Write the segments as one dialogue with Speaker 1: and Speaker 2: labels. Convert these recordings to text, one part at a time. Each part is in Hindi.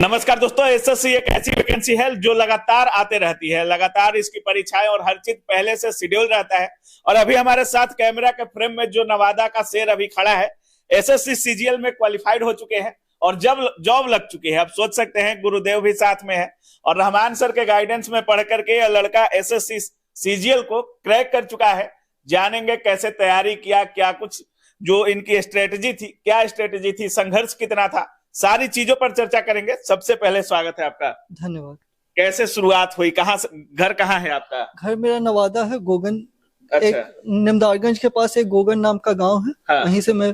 Speaker 1: नमस्कार दोस्तों, एसएससी एक ऐसी वैकेंसी है जो लगातार आते रहती है। लगातार इसकी परीक्षाएं और हर चीज पहले से शेड्यूल रहता है। और अभी हमारे साथ कैमरा के फ्रेम में जो नवादा का शेर अभी खड़ा है, एसएससी सीजीएल में क्वालिफाइड हो चुके हैं और जब जॉब लग चुकी है। आप सोच सकते हैं गुरुदेव भी साथ में है और रहमान सर के गाइडेंस में पढ़ करके यह लड़का एसएससी सीजीएल को क्रैक कर चुका है। जानेंगे कैसे तैयारी किया, क्या कुछ जो इनकी स्ट्रेटेजी थी, क्या स्ट्रेटेजी थी, संघर्ष कितना था, सारी चीजों पर चर्चा करेंगे। सबसे पहले स्वागत है आपका।
Speaker 2: धन्यवाद।
Speaker 1: कैसे शुरुआत हुई, कहाँ घर कहाँ है आपका?
Speaker 2: घर मेरा नवादा है, गोगन।
Speaker 1: अच्छा।
Speaker 2: एक निमदारगंज के पास एक गोगन नाम का गांव है।
Speaker 1: हाँ।
Speaker 2: वहीं से मैं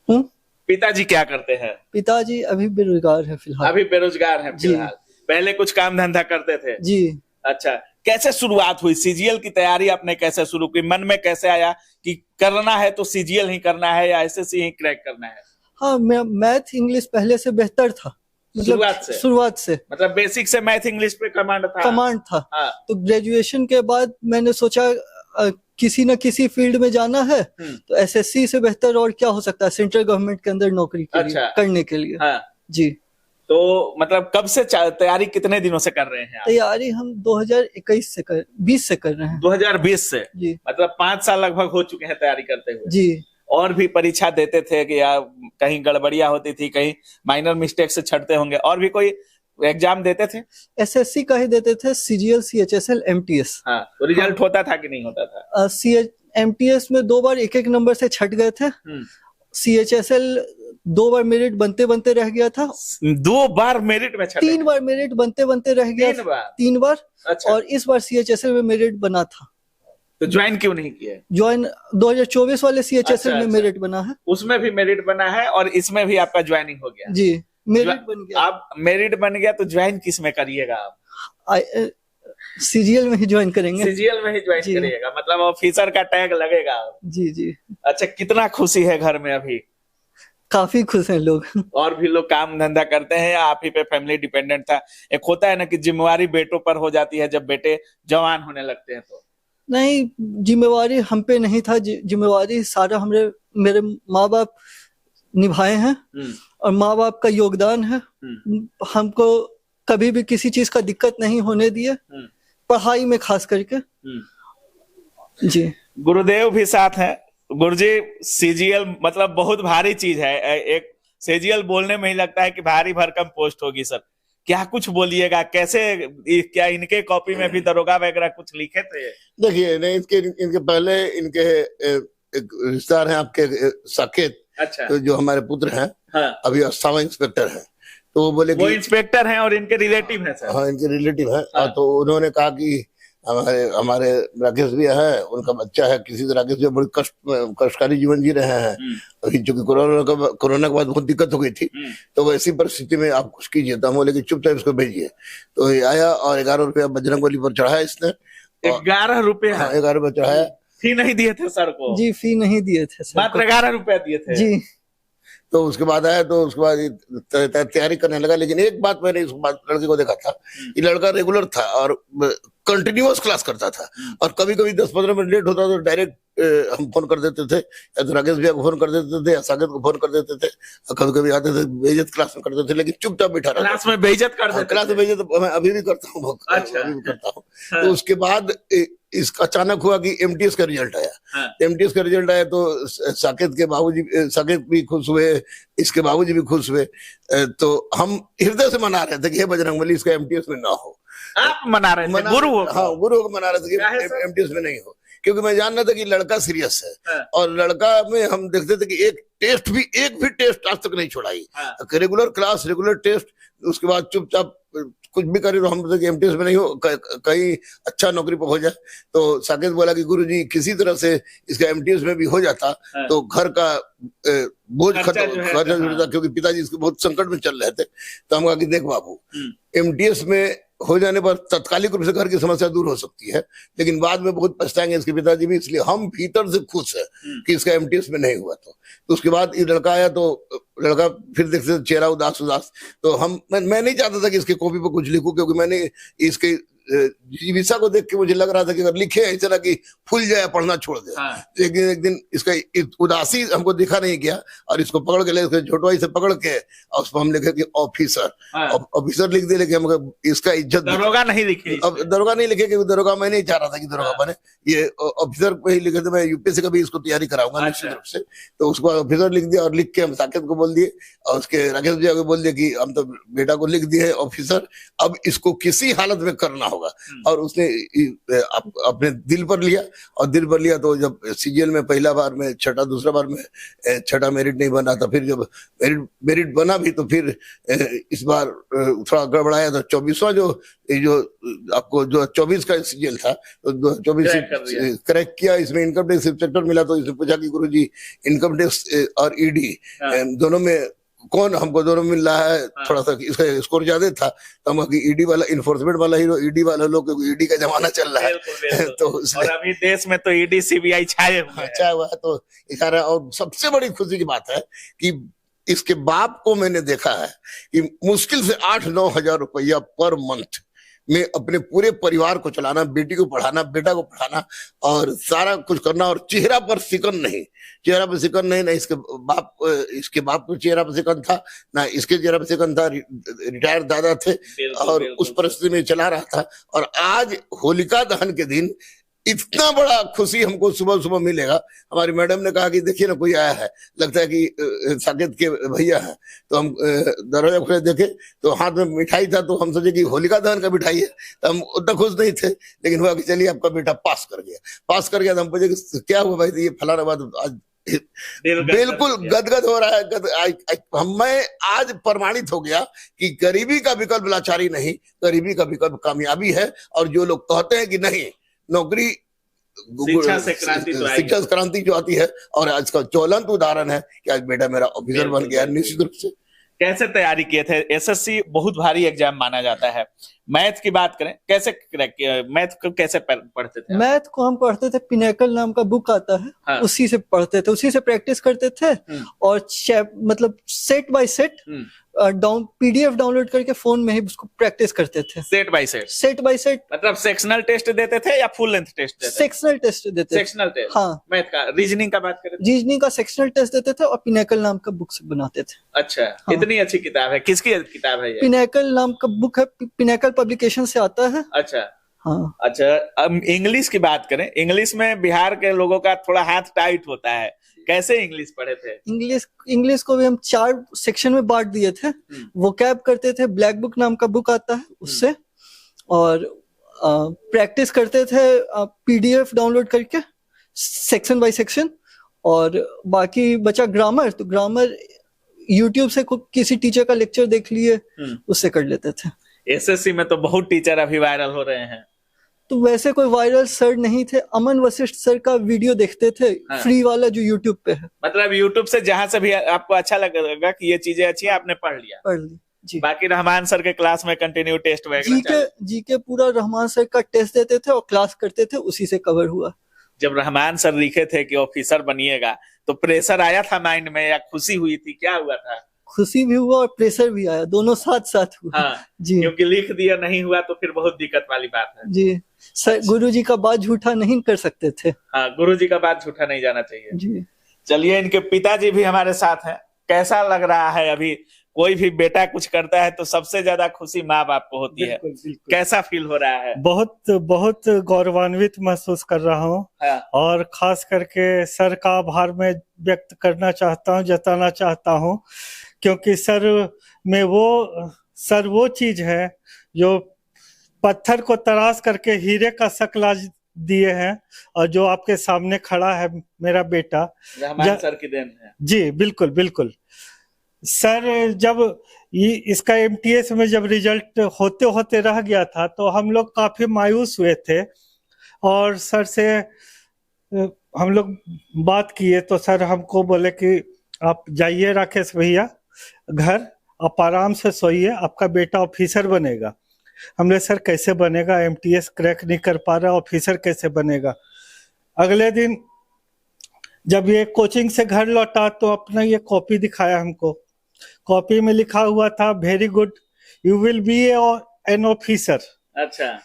Speaker 2: हूँ।
Speaker 1: पिताजी क्या करते हैं?
Speaker 2: पिताजी अभी बेरोजगार है फिलहाल।
Speaker 1: अभी बेरोजगार हैं फिलहाल। पहले कुछ काम धंधा करते थे?
Speaker 2: जी।
Speaker 1: अच्छा, कैसे शुरुआत हुई? सीजीएल की तैयारी आपने कैसे शुरू की? मन में कैसे आया कि करना है तो सीजीएल ही करना है या एसएससी ही क्रैक करना है?
Speaker 2: हाँ, मैं मैथ इंग्लिश पहले से बेहतर था। शुरुआत से
Speaker 1: मतलब बेसिक से मैथ इंग्लिश पे कमांड था। हाँ।
Speaker 2: तो ग्रेजुएशन के बाद मैंने सोचा किसी न किसी फील्ड में जाना है तो एसएससी से बेहतर और क्या हो सकता है सेंट्रल गवर्नमेंट के अंदर नौकरी के लिए, करने के लिए।
Speaker 1: हाँ।
Speaker 2: जी।
Speaker 1: तो मतलब कब से तैयारी, कितने दिनों से कर रहे हैं आप?
Speaker 2: तैयारी हम 2021 से 20 से कर रहे हैं।
Speaker 1: 2020 से?
Speaker 2: जी।
Speaker 1: मतलब 5 साल लगभग हो चुके हैं तैयारी करते हुए।
Speaker 2: जी।
Speaker 1: और भी परीक्षा देते थे कि यार कहीं गड़बड़ियां होती थी, कहीं माइनर मिस्टेक से छटते होंगे? और भी कोई एग्जाम देते थे?
Speaker 2: एसएससी का ही देते थे, सीजीएल, सीएचएसएल, एमटीएस।
Speaker 1: हाँ। तो रिजल्ट होता था कि नहीं होता था?
Speaker 2: एमटीएस में 2 बार एक नंबर से छट गए थे। सीएचएसएल 2 बार मेरिट बनते बनते रह गया था।
Speaker 1: 2 बार मेरिट में छटे?
Speaker 2: 3 बार मेरिट बनते बनते रह गया। 3 बार।
Speaker 1: अच्छा।
Speaker 2: और इस बार सीएचएसएल में मेरिट बना था।
Speaker 1: तो ज्वाइन क्यों नहीं किया?
Speaker 2: ज्वाइन 2024 वाले सीएचएसएल में मेरिट बना है।
Speaker 1: उसमें भी मेरिट बना है और इसमें भी आपका ज्वाइनिंग हो गया?
Speaker 2: जी, मेरिट बन गया।
Speaker 1: आप मेरिट बन गया तो ज्वाइन किस में करिएगा आप?
Speaker 2: सीजीएल में ही ज्वाइन करेंगे।
Speaker 1: सीजीएल में ही ज्वाइन करिएगा, मतलब ऑफिसर का टैग लगेगा? जी
Speaker 2: जी।
Speaker 1: अच्छा, कितना खुशी है घर में अभी?
Speaker 2: काफी खुश हैं लोग। और
Speaker 1: भी लोग काम धंधा करते हैं या आप ही पे फैमिली डिपेंडेंट था? एक होता है ना कि जिम्मेवारी बेटों पर हो जाती है जब बेटे जवान होने लगते हैं। तो
Speaker 2: नहीं, जिम्मेवारी हम पे नहीं था। जिम्मेवारी सारा मेरे माँ बाप निभाए हैं और माँ बाप का योगदान है। हमको कभी भी किसी चीज का दिक्कत नहीं होने दिए, पढ़ाई में खास करके। जी।
Speaker 1: गुरुदेव भी साथ हैं। गुरुजी, सीजीएल मतलब बहुत भारी चीज है। एक सीजीएल बोलने में ही लगता है कि भारी भरकम पोस्ट होगी। सर क्या कुछ बोलिएगा, कैसे, क्या इनके कॉपी में भी दरोगा वगैरह कुछ लिखे थे?
Speaker 3: देखिए, नहीं, इनके पहले इनके रिश्तेदार हैं आपके साकेत।
Speaker 1: अच्छा।
Speaker 3: तो जो हमारे पुत्र हैं। हाँ। अभी अस्थावा इंस्पेक्टर हैं। तो वो बोले
Speaker 1: वो इंस्पेक्टर हैं और इनके रिलेटिव हैं? सर हाँ,
Speaker 3: इनके रिलेटिव हैं।
Speaker 1: हाँ।
Speaker 3: तो उन्होंने कहा कि हमारे राकेश भैया है, उनका बच्चा है, किसी तरह राकेश भैया बड़ी कष्टकारी जीवन जी रहे हैं। अभी चूंकि कोरोना के बाद बहुत दिक्कत हो गई थी, तो वैसी परिस्थिति में आप कुछ कीजिए। तो हम बोले कि चुपचाप इसको भेजिए। तो ये आया और 11 रुपया बजरंगबली पर चढ़ाया इसने।
Speaker 1: 11 रुपया?
Speaker 3: हाँ, 11 रुपया चढ़ाया।
Speaker 1: फी नहीं दिए थे सर को?
Speaker 2: जी, फी नहीं दिए थे सर,
Speaker 1: मात्र 11 रुपया दिए थे।
Speaker 2: जी।
Speaker 3: तो उसके बाद आया, तो उसके बाद तैयारी करने लगा। लेकिन एक बात मैंने इस लड़के को देखा था, ये लड़का रेगुलर था और कंटिन्यूअस क्लास करता था। और कभी कभी 10-15 मिनट लेट होता तो डायरेक्ट हम फोन कर देते थे, या तो राकेश भैया को फोन कर देते थे या सागर को फोन कर देते थे। कभी कभी आते थे, बेइज्जत क्लास में करते थे, लेकिन चुपचाप बैठा रहता।
Speaker 1: क्लास में बेइज्जत कर देते?
Speaker 3: क्लास में बेइज्जत मैं अभी भी करता हूँ।
Speaker 1: अच्छा।
Speaker 3: अभी भी करता हूँ। तो उसके बाद इसका अचानक हुआ कि एमटीएस का रिजल्ट आया। हाँ। एमटीएस का रिजल्ट आया तो साकेत के बाबूजी, साकेत भी खुश हुए, इसके बाबूजी भी खुश हुए। तो हम हृदय से मना रहे थे कि हे बजरंगबली, इसका एमटीएस में ना हो।
Speaker 1: आप मना रहे थे? गुरु हो?
Speaker 3: हाँ, गुरु को मना रहे थे कि एमटीएस में नहीं हो, क्योंकि मैं जान रहा था कि लड़का सीरियस है। हाँ। और लड़का में हम देखते थे कि एक भी टेस्ट आज तक नहीं छोड़ाई। हाँ। रेगुलर क्लास, रेगुलर टेस्ट, उसके बाद चुपचाप कुछ भी करे। तो हम बोलते एमटीएस में नहीं हो, कहीं अच्छा नौकरी पर हो जाए। तो साकेत बोला कि गुरुजी किसी तरह से इसका एमटीएस में भी हो जाता। हाँ। तो घर का बोझ खर्चा जुड़ता, क्योंकि पिताजी इसके बहुत संकट में चल रहे थे। तो हम कहा कि देख बाबू, एमटीएस में हो जाने पर तत्कालिक रूप से घर की समस्या दूर हो सकती है, लेकिन बाद में बहुत पछताएंगे इसके पिताजी भी। इसलिए हम भीतर से खुश है कि इसका एमटीएस में नहीं हुआ। तो उसके बाद ये लड़का आया, तो लड़का फिर देखते चेहरा उदास। तो मैं नहीं चाहता था कि इसके कॉपी पर कुछ लिखूं, क्योंकि मैंने इसके जीविसा को देख के मुझे लग रहा था कि अगर लिखे इस तरह की फूल जाए पढ़ना छोड़ दे। लेकिन एक दिन इसका उदासी हमको दिखा नहीं गया और इसको पकड़ के ले झोटवाई से पकड़ के और उसको हम लिखे कि ऑफिसर, ऑफिसर लिख दिए, लेकिन हम इसका इज्जत
Speaker 1: दरोगा नहीं लिखे।
Speaker 3: अब दरोगा नहीं लिखे क्योंकि दरोगा मैं नहीं चाह रहा था कि दरोगा बने, ये ऑफिसर पे ही लिखे थे। मैं यूपीएससी का भी इसको तैयारी कराऊंगा निश्चित रूप से, तो उसको ऑफिसर लिख दिया और लिख के हम साकेत को बोल दिए और उसके राकेश भैया को बोल दिया कि हम तो बेटा को लिख दिए ऑफिसर, अब इसको किसी हालत में करना होगा। और उसने अपने दिल पर लिया और दिल पर लिया। तो जब सीजीएल में पहला बार में छठा, दूसरा बार में छठा मेरिट नहीं बना था, फिर जब मेरिट बना भी तो फिर इस बार थोड़ा गड़बड़ाया। तो 24वां जो आपको जो 24 का सीजीएल था तो 24 क्रैक किया। इसमें इनकम टैक्स इंस्पेक्टर मिला तो इसने पूछा कि गुरुजी इनकम टैक्स और ईडी दोनों में कौन हमको दोनों मिल रहा है, थोड़ा सा इसका स्कोर ज्यादा था तो हम ईडी वाला इन्फोर्समेंट वाला हीरो, ईडी वाला लोग, क्योंकि ईडी का जमाना चल रहा है तो
Speaker 1: और अभी देश में तो ईडी सीबीआई छाए
Speaker 3: हुआ है। तो इशारा, और सबसे बड़ी खुशी की बात है कि इसके बाप को मैंने देखा है कि मुश्किल से 8-9 हजार रुपया पर मंथ में अपने पूरे परिवार को चलाना, बेटी को पढ़ाना, बेटा को पढ़ाना और सारा कुछ करना, और चेहरा पर सिकन नहीं, चेहरा पर सिकन नहीं, ना इसके बाप को चेहरा पर सिकन था, ना इसके चेहरा पर सिकन था। रिटायर्ड दादा थे और उस परिस्थिति में चला रहा था। और आज होलिका दहन के दिन इतना बड़ा खुशी हमको सुबह सुबह मिलेगा। हमारी मैडम ने कहा कि देखिए ना कोई आया है, लगता है कि साकेत के भैया है। तो हम दरवाजा खोले देखे तो हाथ में मिठाई था, तो हम सोचे कि होलिका दहन का मिठाई है, तो हम उतना खुश नहीं थे। लेकिन हुआ कि चलिए आपका बेटा पास कर गया। तो हम पूछे कि क्या हुआ भाई, तो ये फलाना बात। आज बिल्कुल गदगद हो रहा है। मैं आज प्रमाणित हो गया कि गरीबी का विकल्प लाचारी नहीं, गरीबी का विकल्प कामयाबी है। और जो लोग कहते हैं कि नहीं नौकरी
Speaker 1: शिक्षा से
Speaker 3: क्रांति जो आती है, और आज का ज्वलंत उदाहरण है कि आज बेटा मेरा ऑफिसर बन गया। निश्चित रूप से
Speaker 1: कैसे तैयारी किए थे? एसएससी बहुत भारी एग्जाम माना जाता है। मैथ की बात करें, कैसे क्रैक किया? मैथ को कैसे पढ़ते थे?
Speaker 2: मैथ को हम पढ़ते थे, पिनेकल नाम का बुक आता है,
Speaker 1: हाँ।
Speaker 2: उसी से पढ़ते थे, उसी से प्रैक्टिस करते थे। और मतलब set by set PDF download करके फोन में ही उसको प्रैक्टिस करते थे।
Speaker 1: सेट बाय सेट मतलब सेक्शनल टेस्ट देते थे या फुल लेंथ टेस्ट देते थे?
Speaker 2: सेक्शनल टेस्ट देते थे।
Speaker 1: सेक्शनल टेस्ट,
Speaker 2: हाँ।
Speaker 1: मैथ का, रीजनिंग का बात करें,
Speaker 2: रीजनिंग का सेक्शनल टेस्ट देते थे और पिनेकल नाम का बुक से बनाते थे।
Speaker 1: अच्छा, हाँ। इतनी अच्छी किताब है, किसकी किताब है ये?
Speaker 2: पिनेकल नाम का बुक है, पिनेकल पब्लिकेशन से आता है।
Speaker 1: अच्छा,
Speaker 2: हाँ।
Speaker 1: अच्छा, अब इंग्लिश की बात करें, इंग्लिश में बिहार के लोगों का थोड़ा हाथ टाइट होता है, कैसे इंग्लिश पढ़े थे?
Speaker 2: इंग्लिश को भी हम 4 सेक्शन में बांट दिए थे। वोकैब करते थे, ब्लैक बुक नाम का बुक आता है उससे, और प्रैक्टिस करते थे पीडीएफ डाउनलोड करके सेक्शन बाय सेक्शन। और बाकी बचा ग्रामर, तो ग्रामर यूट्यूब से किसी टीचर का लेक्चर देख लिए, उससे कर लेते थे।
Speaker 1: एसएससी में तो बहुत टीचर अभी वायरल हो रहे हैं।
Speaker 2: तो वैसे कोई वायरल सर नहीं थे, अमन वशिष्ठ सर का वीडियो देखते थे, हाँ। फ्री वाला जो यूट्यूब पे है।
Speaker 1: मतलब यूट्यूब से जहां से भी आपको अच्छा लगेगा कि ये चीजें अच्छी है, आपने पढ़ ली
Speaker 2: जी।
Speaker 1: बाकी रहमान सर के क्लास में कंटिन्यू टेस्ट वगैरह
Speaker 2: जीके पूरा रहमान सर का टेस्ट देते थे और क्लास करते थे, उसी से कवर हुआ।
Speaker 1: जब रहमान सर लिखे थे कि ऑफिसर बनिएगा तो प्रेशर आया था माइंड में या खुशी हुई थी, क्या हुआ था?
Speaker 2: खुशी भी हुआ और प्रेशर भी आया, दोनों साथ साथ हुआ।
Speaker 1: हाँ,
Speaker 2: जी,
Speaker 1: क्योंकि लिख दिया नहीं हुआ तो फिर बहुत दिक्कत वाली बात है।
Speaker 2: जी सर, गुरुजी का बात झूठा नहीं कर सकते थे।
Speaker 1: हाँ, गुरुजी का बात झूठा नहीं जाना चाहिए
Speaker 2: जी।
Speaker 1: चलिए, इनके पिताजी भी हमारे साथ हैं, कैसा लग रहा है? अभी कोई भी बेटा कुछ करता है तो सबसे ज्यादा खुशी माँ बाप को होती है। बिल्कुल। कैसा फील हो रहा है?
Speaker 4: बहुत गौरवान्वित महसूस कर रहा हूँ। हाँ। और खास करके सर का आभार मैं व्यक्त करना चाहता हूँ, जताना चाहता हूँ, क्योंकि सर वो चीज है जो पत्थर को तराश करके हीरे का शक्ल दिए हैं, और जो आपके सामने खड़ा है मेरा बेटा,
Speaker 1: रहमान सर की देन है।
Speaker 4: जी बिल्कुल। सर जब इसका एमटीएस में जब रिजल्ट होते होते रह गया था तो हम लोग काफी मायूस हुए थे, और सर से हम लोग बात किए तो सर हमको बोले कि आप जाइए राकेश भैया घर, आप आराम से सोइए, आपका बेटा ऑफिसर बनेगा। हमने सर कैसे बनेगा, एमटीएस क्रैक नहीं कर पा रहा, ऑफिसर कैसे बनेगा? अगले दिन जब ये कोचिंग से घर लौटा तो अपना ये कॉपी दिखाया हमको। कॉपी में लिखा हुआ था very good, you will be an officer.
Speaker 1: अच्छा।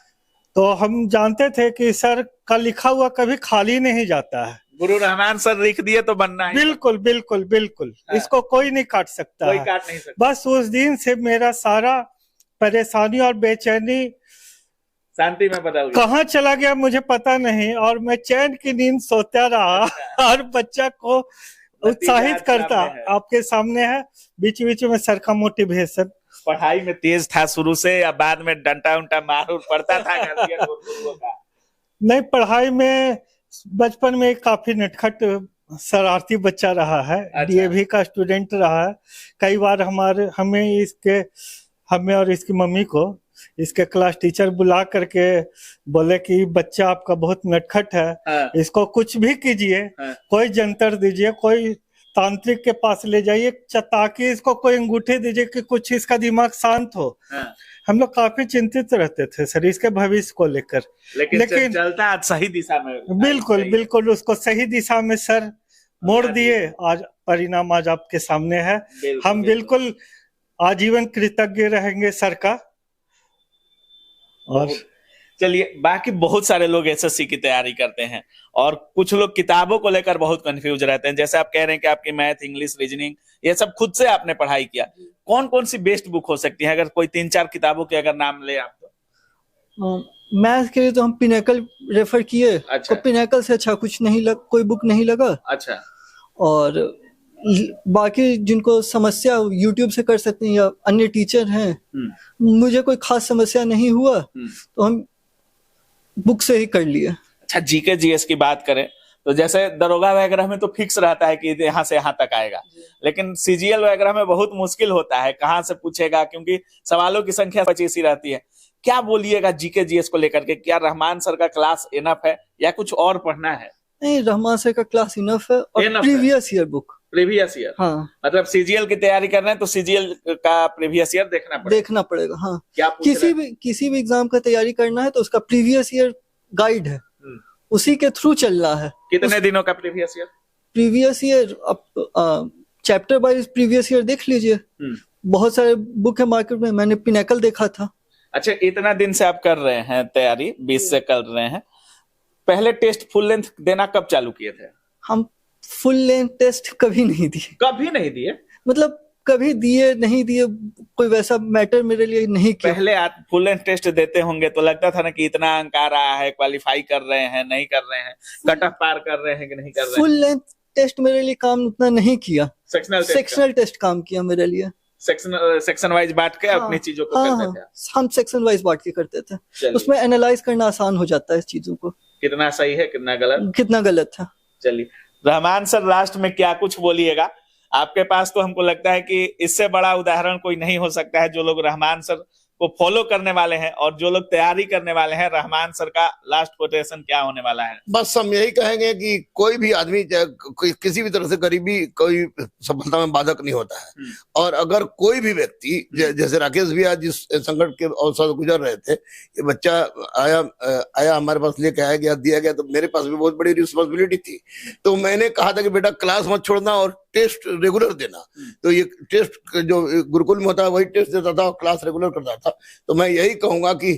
Speaker 4: तो हम जानते थे कि सर का लिखा हुआ कभी खाली नहीं जाता है।
Speaker 1: गुरु रहमान सर लिख दिए तो बनना है।
Speaker 4: बिल्कुल बिल्कुल बिल्कुल, इसको कोई नहीं काट सकता
Speaker 1: कोई
Speaker 4: है।
Speaker 1: काट नहीं सकता।
Speaker 4: बस उस दिन से मेरा सारा परेशानी और बेचैनी
Speaker 1: शांति में बदल गया।
Speaker 4: कहाँ चला गया मुझे पता नहीं, और मैं चैन की नींद सोता रहा। हर बच्चा को उत्साहित करता। आपके सामने है, बीच बीच में सर का मोटिवेशन।
Speaker 1: पढ़ाई में तेज था शुरू से या बाद में डंटा उंटा मार पड़ता था गार्जियन गुरुओं का?
Speaker 4: नहीं, पढ़ाई में बचपन में काफी नटखट शरारती बच्चा रहा है।
Speaker 1: अच्छा।
Speaker 4: डीएवी का स्टूडेंट रहा है। कई बार हमें और इसकी मम्मी को इसके क्लास टीचर बुला करके बोले कि बच्चा आपका बहुत नटखट है।
Speaker 1: हाँ।
Speaker 4: इसको कुछ भी कीजिए।
Speaker 1: हाँ।
Speaker 4: कोई जंतर दीजिए, कोई तांत्रिक के पास ले जाइए, ताकि इसको कोई अंगूठे दीजिए कि कुछ इसका दिमाग शांत हो।
Speaker 1: हाँ।
Speaker 4: हम लोग काफी चिंतित रहते थे सर इसके भविष्य को लेकर।
Speaker 1: लेकिन चलता आज सही दिशा में।
Speaker 4: बिल्कुल बिल्कुल, उसको सही दिशा में सर मोड़ दिए। आज परिणाम आज आपके सामने है। हम बिल्कुल आजीवन कृतज्ञ रहेंगे सर का। और
Speaker 1: चलिए, बाकी बहुत सारे लोग एसएससी की तैयारी करते हैं और कुछ लोग किताबों को लेकर बहुत कंफ्यूज रहते हैं। जैसे आप कह रहे हैं कि आपकी मैथ, इंग्लिश, रीजनिंग ये सब खुद से आपने पढ़ाई किया। कौन कौन सी बेस्ट बुक हो सकती है? अगर कोई 3-4 किताबों के अगर नाम ले आप तो।
Speaker 2: मैथ के लिए तो हम पिनेकल रेफर किए।
Speaker 1: अच्छा।
Speaker 2: तो पिनेकल से अच्छा कुछ नहीं कोई बुक नहीं लगा।
Speaker 1: अच्छा।
Speaker 2: और बाकी जिनको समस्या यूट्यूब से कर सकते हैं या अन्य टीचर हैं, मुझे कोई खास समस्या नहीं हुआ तो हम बुक से ही कर लिए।
Speaker 1: अच्छा, जीके जीएस की बात करें तो जैसे दरोगा वगैरह में तो फिक्स रहता है कि यहाँ से यहाँ तक आएगा, लेकिन सीजीएल वगैरह में बहुत मुश्किल होता है, कहाँ से पूछेगा, क्योंकि सवालों की संख्या 25 ही रहती है। क्या बोलिएगा जीके जीएस को लेकर के? क्या रहमान सर का क्लास इनफ है या कुछ और पढ़ना है?
Speaker 2: नहीं, रहमान सर का क्लास इनफ है। और previous year book,
Speaker 1: previous year.
Speaker 2: हाँ,
Speaker 1: मतलब सीजीएल की तैयारी कर रहे हैं तो सीजीएल का प्रीवियस ईयर देखना पड़ेगा।
Speaker 2: हाँ।
Speaker 1: क्या
Speaker 2: किसी भी एग्जाम का तैयारी करना है तो उसका प्रीवियस ईयर गाइड है, उसी के थ्रू चलना है।
Speaker 1: कितने दिनों का प्रीवियस ईयर?
Speaker 2: प्रीवियस ईयर अब चैप्टर वाइज प्रीवियस ईयर देख लीजिए। बहुत सारे बुक है मार्केट में, मैंने पिनेकल देखा था।
Speaker 1: अच्छा, इतना दिन से आप कर रहे हैं तैयारी, 20 से कर रहे हैं। पहले टेस्ट फुल लेंथ देना कब चालू किए थे?
Speaker 2: हम फुल लेंथ टेस्ट कभी नहीं दिए।
Speaker 1: कभी नहीं दिए?
Speaker 2: मतलब कभी दिए नहीं दिए, कोई वैसा मैटर मेरे लिए नहीं किया।
Speaker 1: पहले आप फुल लेंथ टेस्ट देते होंगे तो लगता था ना कि इतना अंक आ रहा है, क्वालिफाई कर रहे हैं, नहीं कर रहे हैं, कट ऑफ पार कर रहे हैं कि नहीं कर रहे हैं?
Speaker 2: फुल लेंथ टेस्ट मेरे लिए काम उतना नहीं किया। सेक्शनल टेस्ट काम किया मेरे लिए।
Speaker 1: सेक्शन वाइज बांट के अपनी चीजों को करते थे।
Speaker 2: हम सेक्शन वाइज बांट के करते थे। उसमें एनालाइज करना आसान हो जाता है इस चीजों को,
Speaker 1: कितना सही है कितना गलत
Speaker 2: है।
Speaker 1: चलिए, रहमान सर लास्ट में क्या कुछ बोलिएगा? आपके पास तो हमको लगता है कि इससे बड़ा उदाहरण कोई नहीं हो सकता है। जो लोग रहमान सर को फॉलो करने वाले हैं और जो लोग तैयारी करने वाले हैं, रहमान सर का लास्ट कोटेशन क्या होने वाला है?
Speaker 3: बस हम यही कहेंगे कि कोई भी आदमी किसी भी तरह से गरीबी कोई सफलता में बाधक नहीं होता है। और अगर कोई भी व्यक्ति जैसे राकेश भी आज जिस संकट के अवसर गुजर रहे थे, ये बच्चा आया हमारे पास लेके आया गया, दिया गया, तो मेरे पास भी बहुत बड़ी रिस्पॉन्सिबिलिटी थी। तो मैंने कहा था कि बेटा क्लास मत छोड़ना और टेस्ट रेगुलर देना। तो ये टेस्ट जो गुरुकुल में होता है वही टेस्ट देता था और क्लास रेगुलर करता था। तो मैं यही कहूंगा कि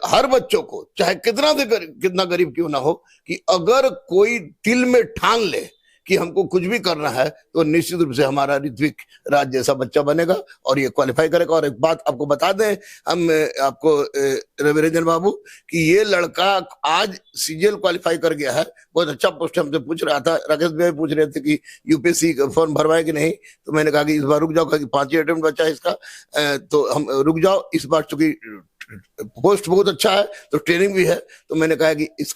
Speaker 3: हर बच्चों को, चाहे कितना गरीब क्यों ना हो, कि अगर कोई दिल में ठान ले कि हमको कुछ भी करना है तो निश्चित रूप से हमारा ऋत्विक राज जैसा बच्चा बनेगा और ये क्वालिफाई करेगा। और एक बात आपको बता दें हम आपको रवि रंजन बाबू, कि ये लड़का आज सीजीएल क्वालिफाई कर गया है। बहुत अच्छा पोस्ट हमसे पूछ रहा था, राकेश भाई पूछ रहे थे कि यूपीएससी का फॉर्म भरवाए कि नहीं, तो मैंने कहा कि इस बार रुक जाओ, कि 5 ही अटेम्प्ट बचा है इसका, तो हम रुक जाओ इस बार, चूंकि पोस्ट बहुत अच्छा है तो ट्रेनिंग भी है। तो मैंने कहा कि इस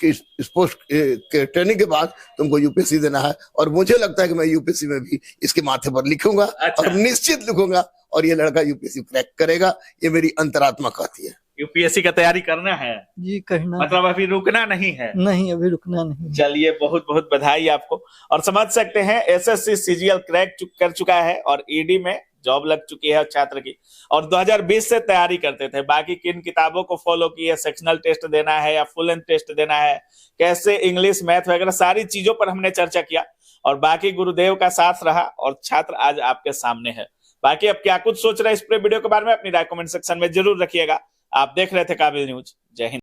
Speaker 3: पोस्ट के ट्रेनिंग के बाद तुमको यूपीएससी देना है। और मुझे लगता है कि मैं यूपीएससी में भी इसके माथे पर लिखूंगा। अच्छा। और निश्चित लिखूंगा और ये लड़का यूपीएससी क्रैक करेगा, ये मेरी अंतरात्मा कहती है।
Speaker 1: यूपीएससी का तैयारी करना है
Speaker 2: जी, करना,
Speaker 1: मतलब अभी रुकना नहीं है?
Speaker 2: नहीं, अभी रुकना नहीं।
Speaker 1: चलिए, बहुत बहुत बधाई आपको। और समझ सकते हैं एसएससी सीजीएल क्रैक कर चुका है और ईडी में जॉब लग चुकी है छात्र की, और 2020 से तैयारी करते थे। बाकी किन किताबों को फॉलो किए, सेक्शनल टेस्ट देना है या फुल लेंथ टेस्ट देना है, कैसे इंग्लिश, मैथ वगैरह सारी चीजों पर हमने चर्चा किया और बाकी गुरुदेव का साथ रहा और छात्र आज आपके सामने है। बाकी अब क्या कुछ सोच रहे हैं इस पूरे वीडियो के बारे में, अपनी राय कमेंट सेक्शन में जरूर रखिएगा। आप देख रहे थे काबिल न्यूज। जय हिंद।